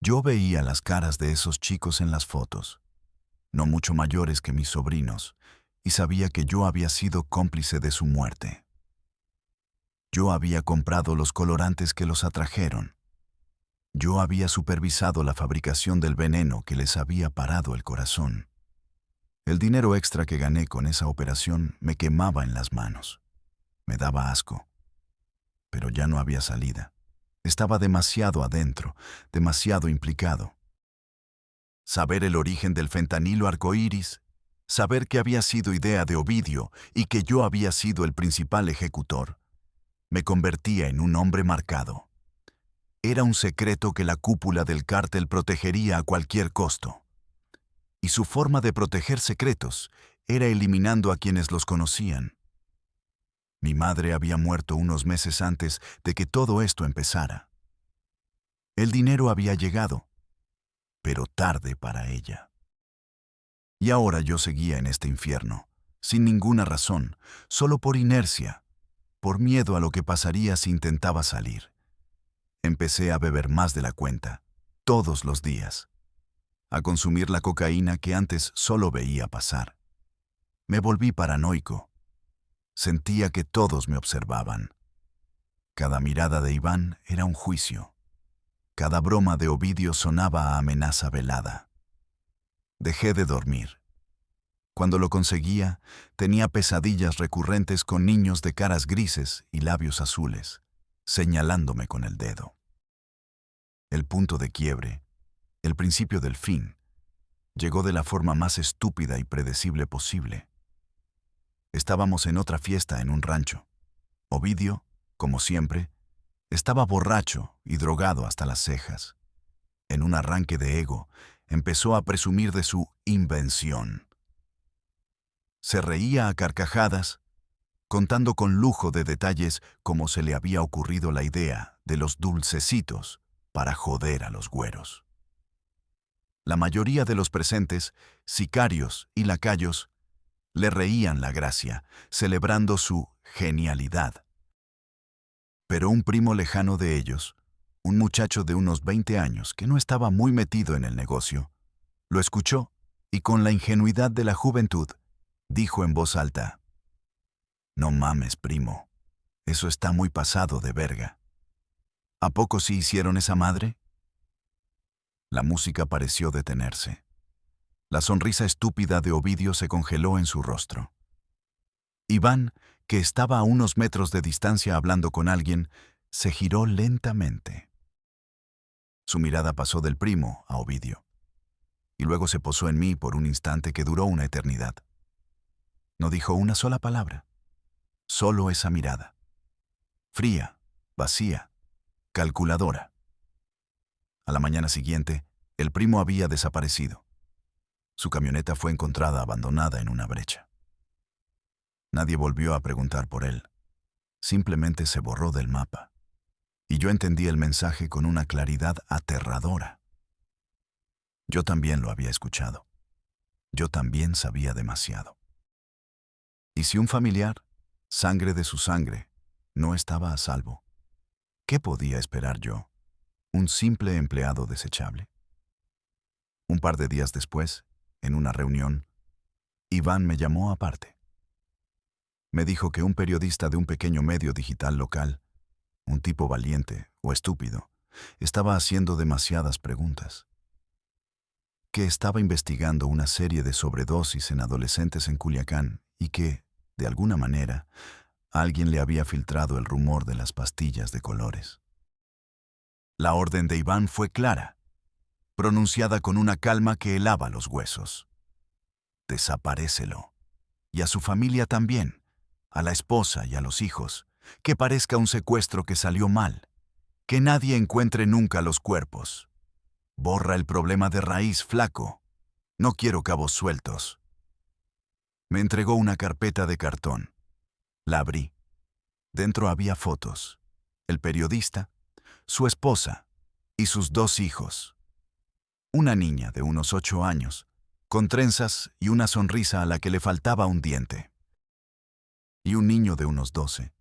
Yo veía las caras de esos chicos en las fotos, no mucho mayores que mis sobrinos, y sabía que yo había sido cómplice de su muerte. Yo había comprado los colorantes que los atrajeron. Yo había supervisado la fabricación del veneno que les había parado el corazón. El dinero extra que gané con esa operación me quemaba en las manos. Me daba asco. Pero ya no había salida. Estaba demasiado adentro, demasiado implicado. Saber el origen del fentanilo arcoíris, saber que había sido idea de Ovidio y que yo había sido el principal ejecutor, me convertía en un hombre marcado. Era un secreto que la cúpula del cártel protegería a cualquier costo. Y su forma de proteger secretos era eliminando a quienes los conocían. Mi madre había muerto unos meses antes de que todo esto empezara. El dinero había llegado, pero tarde para ella. Y ahora yo seguía en este infierno, sin ninguna razón, solo por inercia, por miedo a lo que pasaría si intentaba salir. Empecé a beber más de la cuenta, todos los días, a consumir la cocaína que antes solo veía pasar. Me volví paranoico. Sentía que todos me observaban. Cada mirada de Iván era un juicio. Cada broma de Ovidio sonaba a amenaza velada. Dejé de dormir. Cuando lo conseguía, tenía pesadillas recurrentes con niños de caras grises y labios azules, señalándome con el dedo. El punto de quiebre, el principio del fin, llegó de la forma más estúpida y predecible posible. Estábamos en otra fiesta en un rancho. Ovidio, como siempre, estaba borracho y drogado hasta las cejas. En un arranque de ego, empezó a presumir de su invención. Se reía a carcajadas, contando con lujo de detalles cómo se le había ocurrido la idea de los dulcecitos para joder a los güeros. La mayoría de los presentes, sicarios y lacayos, le reían la gracia, celebrando su genialidad. Pero un primo lejano de ellos, un muchacho de unos 20 años que no estaba muy metido en el negocio, lo escuchó y con la ingenuidad de la juventud, dijo en voz alta: «No mames, primo, eso está muy pasado de verga. ¿A poco sí hicieron esa madre?» La música pareció detenerse. La sonrisa estúpida de Ovidio se congeló en su rostro. Iván, que estaba a unos metros de distancia hablando con alguien, se giró lentamente. Su mirada pasó del primo a Ovidio, y luego se posó en mí por un instante que duró una eternidad. No dijo una sola palabra, solo esa mirada. Fría, vacía, calculadora. A la mañana siguiente, el primo había desaparecido. Su camioneta fue encontrada abandonada en una brecha. Nadie volvió a preguntar por él. Simplemente se borró del mapa. Y yo entendí el mensaje con una claridad aterradora. Yo también lo había escuchado. Yo también sabía demasiado. Y si un familiar, sangre de su sangre, no estaba a salvo, ¿qué podía esperar yo, un simple empleado desechable? Un par de días después, en una reunión, Iván me llamó aparte. Me dijo que un periodista de un pequeño medio digital local, un tipo valiente o estúpido, estaba haciendo demasiadas preguntas. Que estaba investigando una serie de sobredosis en adolescentes en Culiacán y que, de alguna manera, alguien le había filtrado el rumor de las pastillas de colores. La orden de Iván fue clara, pronunciada con una calma que helaba los huesos. Desaparécelo. Y a su familia también, a la esposa y a los hijos, que parezca un secuestro que salió mal, que nadie encuentre nunca los cuerpos. Borra el problema de raíz, flaco. No quiero cabos sueltos. Me entregó una carpeta de cartón. La abrí. Dentro había fotos. El periodista, su esposa y sus 2 hijos. Una niña de unos 8 años, con trenzas y una sonrisa a la que le faltaba un diente. Y un niño de unos 12,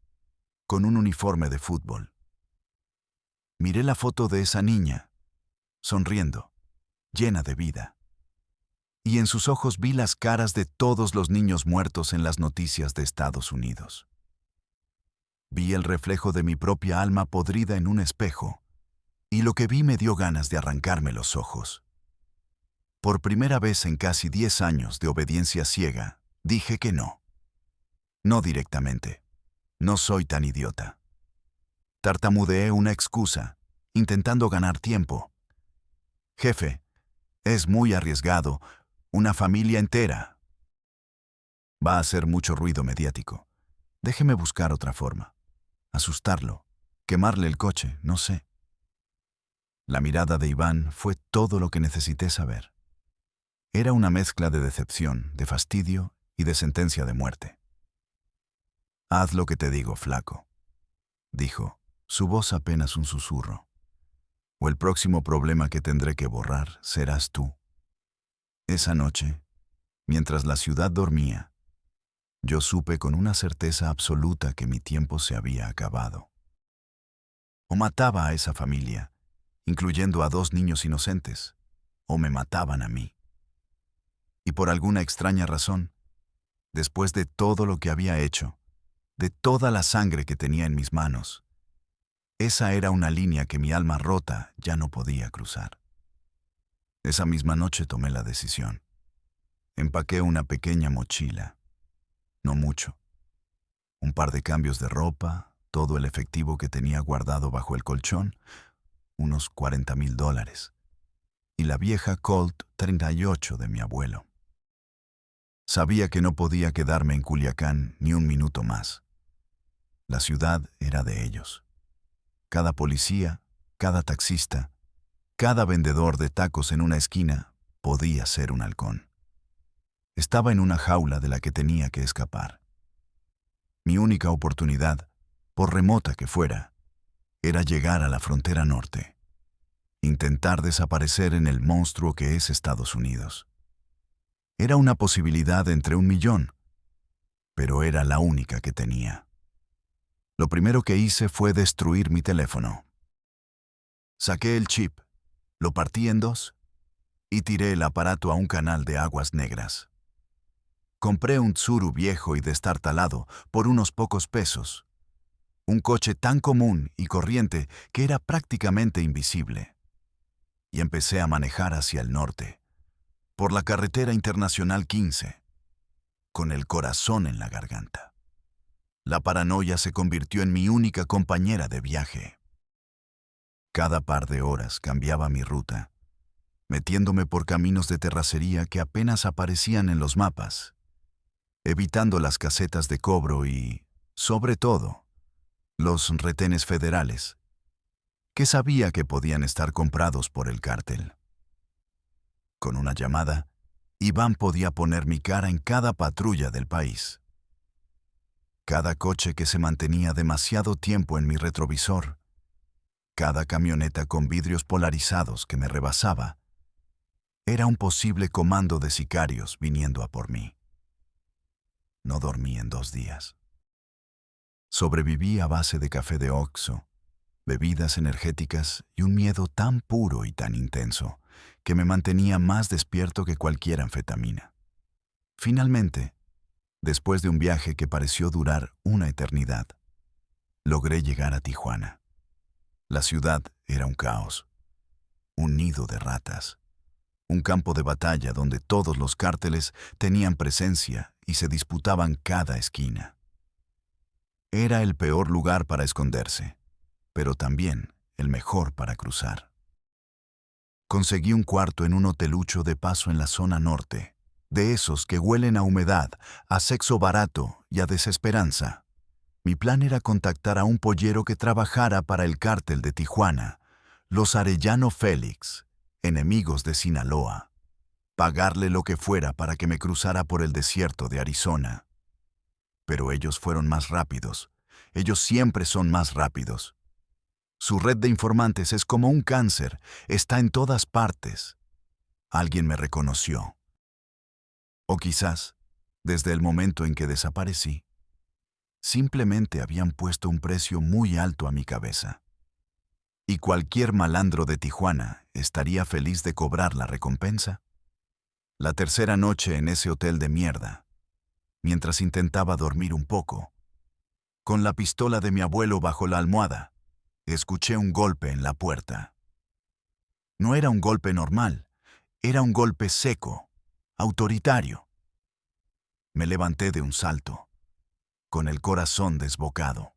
con un uniforme de fútbol. Miré la foto de esa niña, sonriendo, llena de vida. Y en sus ojos vi las caras de todos los niños muertos en las noticias de Estados Unidos. Vi el reflejo de mi propia alma podrida en un espejo, y lo que vi me dio ganas de arrancarme los ojos. Por primera vez en casi 10 años de obediencia ciega, dije que no. No directamente. No soy tan idiota. Tartamudeé una excusa, intentando ganar tiempo. Jefe, es muy arriesgado, una familia entera. Va a hacer mucho ruido mediático. Déjeme buscar otra forma. Asustarlo, quemarle el coche, no sé. La mirada de Iván fue todo lo que necesité saber. Era una mezcla de decepción, de fastidio y de sentencia de muerte. Haz lo que te digo, flaco, dijo, su voz apenas un susurro. O el próximo problema que tendré que borrar serás tú. Esa noche, mientras la ciudad dormía, yo supe con una certeza absoluta que mi tiempo se había acabado. O mataba a esa familia, incluyendo a 2 niños inocentes, o me mataban a mí. Y por alguna extraña razón, después de todo lo que había hecho, de toda la sangre que tenía en mis manos, esa era una línea que mi alma rota ya no podía cruzar. Esa misma noche tomé la decisión. Empaqué una pequeña mochila. No mucho. Un par de cambios de ropa, todo el efectivo que tenía guardado bajo el colchón, unos $40,000, y la vieja Colt 38 de mi abuelo. Sabía que no podía quedarme en Culiacán ni un minuto más. La ciudad era de ellos. Cada policía, cada taxista, cada vendedor de tacos en una esquina podía ser un halcón. Estaba en una jaula de la que tenía que escapar. Mi única oportunidad, por remota que fuera, era llegar a la frontera norte. Intentar desaparecer en el monstruo que es Estados Unidos. Era una posibilidad entre 1,000,000, pero era la única que tenía. Lo primero que hice fue destruir mi teléfono. Saqué el chip, lo partí en 2 y tiré el aparato a un canal de aguas negras. Compré un Tsuru viejo y destartalado por unos pocos pesos. Un coche tan común y corriente que era prácticamente invisible. Y empecé a manejar hacia el norte, por la carretera internacional 15, con el corazón en la garganta. La paranoia se convirtió en mi única compañera de viaje. Cada par de horas cambiaba mi ruta, metiéndome por caminos de terracería que apenas aparecían en los mapas, evitando las casetas de cobro y, sobre todo, los retenes federales, que sabía que podían estar comprados por el cártel. Con una llamada, Iván podía poner mi cara en cada patrulla del país. Cada coche que se mantenía demasiado tiempo en mi retrovisor, cada camioneta con vidrios polarizados que me rebasaba, era un posible comando de sicarios viniendo a por mí. No dormí en 2 días. Sobreviví a base de café de Oxxo, bebidas energéticas y un miedo tan puro y tan intenso que me mantenía más despierto que cualquier anfetamina. Finalmente, después de un viaje que pareció durar una eternidad, logré llegar a Tijuana. La ciudad era un caos, un nido de ratas, un campo de batalla donde todos los cárteles tenían presencia y se disputaban cada esquina. Era el peor lugar para esconderse, pero también el mejor para cruzar. Conseguí un cuarto en un hotelucho de paso en la zona norte, de esos que huelen a humedad, a sexo barato y a desesperanza. Mi plan era contactar a un pollero que trabajara para el cártel de Tijuana, los Arellano Félix, enemigos de Sinaloa. Pagarle lo que fuera para que me cruzara por el desierto de Arizona. Pero ellos fueron más rápidos. Ellos siempre son más rápidos. Su red de informantes es como un cáncer, está en todas partes. Alguien me reconoció. O quizás, desde el momento en que desaparecí, simplemente habían puesto un precio muy alto a mi cabeza. Y cualquier malandro de Tijuana estaría feliz de cobrar la recompensa. La tercera noche en ese hotel de mierda, mientras intentaba dormir un poco, con la pistola de mi abuelo bajo la almohada, escuché un golpe en la puerta. No era un golpe normal, era un golpe seco, autoritario. Me levanté de un salto, con el corazón desbocado.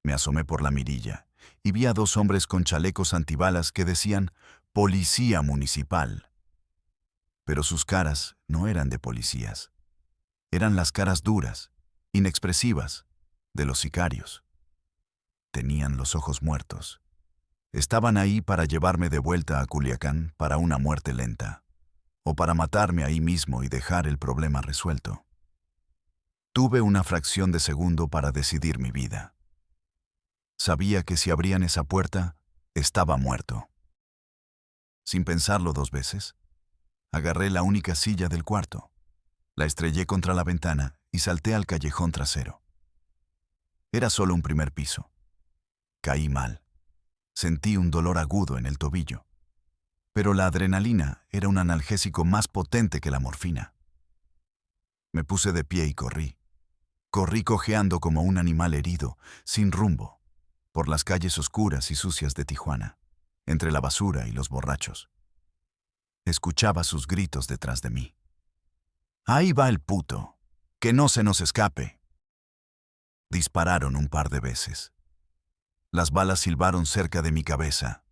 Me asomé por la mirilla y vi a dos hombres con chalecos antibalas que decían «Policía Municipal». Pero sus caras no eran de policías. Eran las caras duras, inexpresivas, de los sicarios. Tenían los ojos muertos. Estaban ahí para llevarme de vuelta a Culiacán para una muerte lenta, o para matarme ahí mismo y dejar el problema resuelto. Tuve una fracción de segundo para decidir mi vida. Sabía que si abrían esa puerta, estaba muerto. Sin pensarlo dos veces, agarré la única silla del cuarto, la estrellé contra la ventana y salté al callejón trasero. Era solo un primer piso. Caí mal. Sentí un dolor agudo en el tobillo. Pero la adrenalina era un analgésico más potente que la morfina. Me puse de pie y corrí. Corrí cojeando como un animal herido, sin rumbo, por las calles oscuras y sucias de Tijuana, entre la basura y los borrachos. Escuchaba sus gritos detrás de mí. «Ahí va el puto. Que no se nos escape». Dispararon un par de veces. Las balas silbaron cerca de mi cabeza.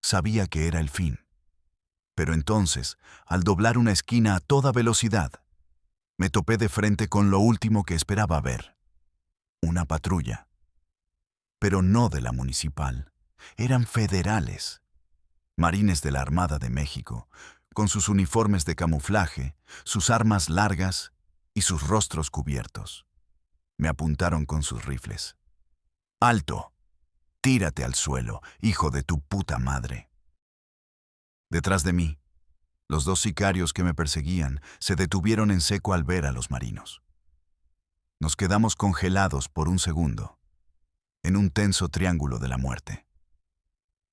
Sabía que era el fin. Pero entonces, al doblar una esquina a toda velocidad, me topé de frente con lo último que esperaba ver. Una patrulla. Pero no de la municipal. Eran federales. Marines de la Armada de México, con sus uniformes de camuflaje, sus armas largas y sus rostros cubiertos. Me apuntaron con sus rifles. «¡Alto! Tírate al suelo, hijo de tu puta madre». Detrás de mí, los dos sicarios que me perseguían se detuvieron en seco al ver a los marinos. Nos quedamos congelados por un segundo, en un tenso triángulo de la muerte.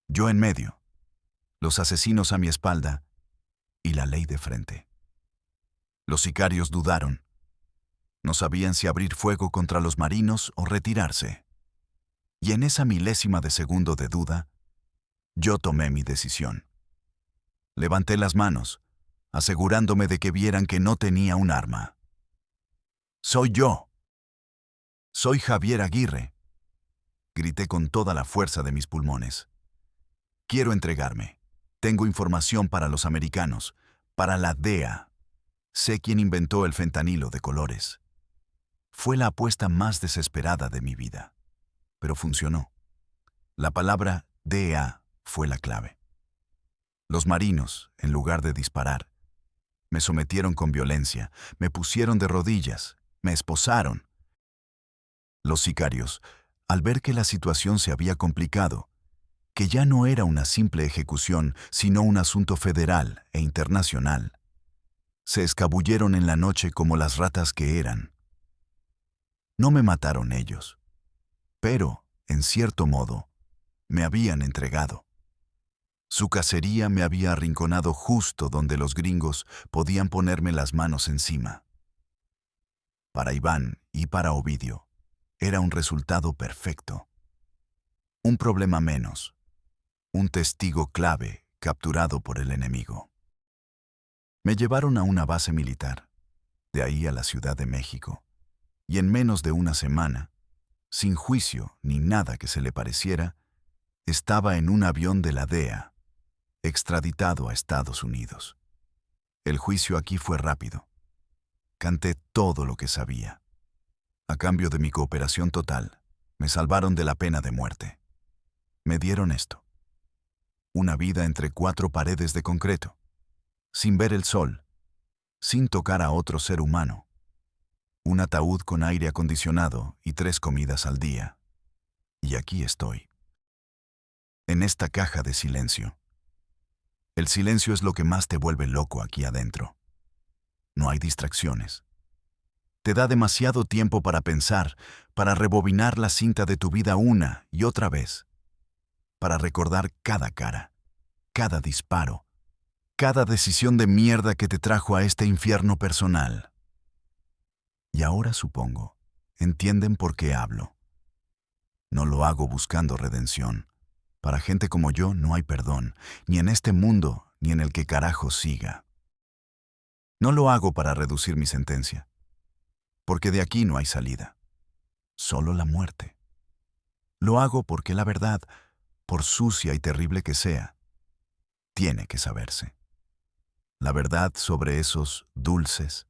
Yo en medio, los asesinos a mi espalda y la ley de frente. Los sicarios dudaron. No sabían si abrir fuego contra los marinos o retirarse. Y en esa milésima de segundo de duda, yo tomé mi decisión. Levanté las manos, asegurándome de que vieran que no tenía un arma. «Soy yo. Soy Javier Aguirre», grité con toda la fuerza de mis pulmones. «Quiero entregarme. Tengo información para los americanos, para la DEA. Sé quién inventó el fentanilo de colores». Fue la apuesta más desesperada de mi vida, pero funcionó. La palabra DEA fue la clave. Los marinos, en lugar de disparar, me sometieron con violencia, me pusieron de rodillas, me esposaron. Los sicarios, al ver que la situación se había complicado, que ya no era una simple ejecución, sino un asunto federal e internacional, se escabulleron en la noche como las ratas que eran. No me mataron ellos, pero, en cierto modo, me habían entregado. Su cacería me había arrinconado justo donde los gringos podían ponerme las manos encima. Para Iván y para Ovidio, era un resultado perfecto. Un problema menos, un testigo clave capturado por el enemigo. Me llevaron a una base militar, de ahí a la Ciudad de México, y en menos de una semana, sin juicio ni nada que se le pareciera, estaba en un avión de la DEA, extraditado a Estados Unidos. El juicio aquí fue rápido. Canté todo lo que sabía. A cambio de mi cooperación total, me salvaron de la pena de muerte. Me dieron esto: una vida entre cuatro paredes de concreto, sin ver el sol, sin tocar a otro ser humano, un ataúd con aire acondicionado y 3 comidas al día. Y aquí estoy, en esta caja de silencio. El silencio es lo que más te vuelve loco aquí adentro. No hay distracciones. Te da demasiado tiempo para pensar, para rebobinar la cinta de tu vida una y otra vez, para recordar cada cara, cada disparo, cada decisión de mierda que te trajo a este infierno personal. Y ahora, supongo, entienden por qué hablo. No lo hago buscando redención. Para gente como yo no hay perdón, ni en este mundo, ni en el que carajo siga. No lo hago para reducir mi sentencia, porque de aquí no hay salida, solo la muerte. Lo hago porque la verdad, por sucia y terrible que sea, tiene que saberse. La verdad sobre esos dulces.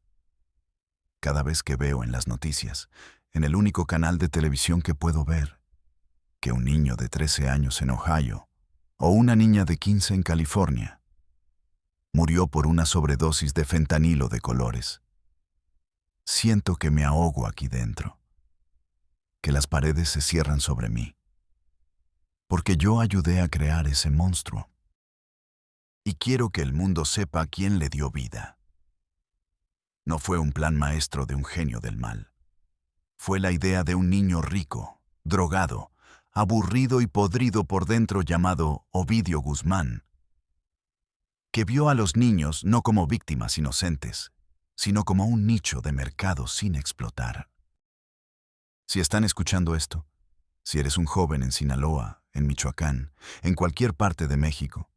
Cada vez que veo en las noticias, en el único canal de televisión que puedo ver, que un niño de 13 años en Ohio o una niña de 15 en California murió por una sobredosis de fentanilo de colores. Siento que me ahogo aquí dentro, que las paredes se cierran sobre mí, porque yo ayudé a crear ese monstruo. Y quiero que el mundo sepa quién le dio vida. No fue un plan maestro de un genio del mal. Fue la idea de un niño rico, drogado, aburrido y podrido por dentro llamado Ovidio Guzmán, que vio a los niños no como víctimas inocentes, sino como un nicho de mercado sin explotar. Si están escuchando esto, si eres un joven en Sinaloa, en Michoacán, en cualquier parte de México,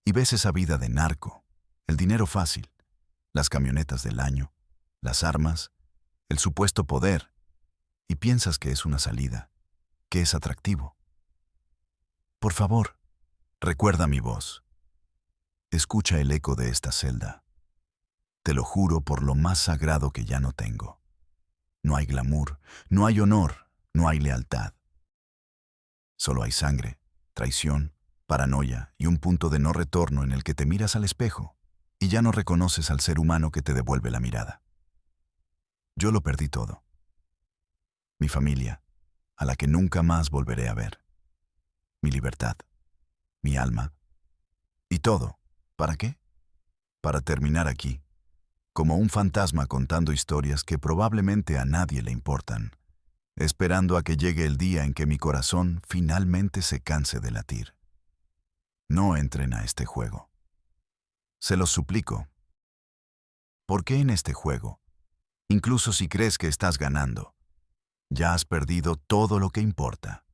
y ves esa vida de narco, el dinero fácil, las camionetas del año, las armas, el supuesto poder, y piensas que es una salida, que es atractivo. Por favor, recuerda mi voz. Escucha el eco de esta celda. Te lo juro por lo más sagrado que ya no tengo. No hay glamour, no hay honor, no hay lealtad. Solo hay sangre, traición, paranoia y un punto de no retorno en el que te miras al espejo y ya no reconoces al ser humano que te devuelve la mirada. Yo lo perdí todo. Mi familia, a la que nunca más volveré a ver. Mi libertad, mi alma y todo. ¿Para qué? Para terminar aquí, como un fantasma contando historias que probablemente a nadie le importan, esperando a que llegue el día en que mi corazón finalmente se canse de latir. No entren a este juego. Se los suplico. ¿Por qué en este juego, incluso si crees que estás ganando, ya has perdido todo lo que importa?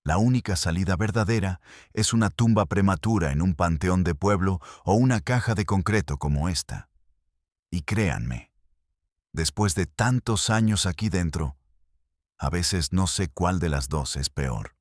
La única salida verdadera es una tumba prematura en un panteón de pueblo o una caja de concreto como esta. Y créanme, después de tantos años aquí dentro, a veces no sé cuál de las dos es peor.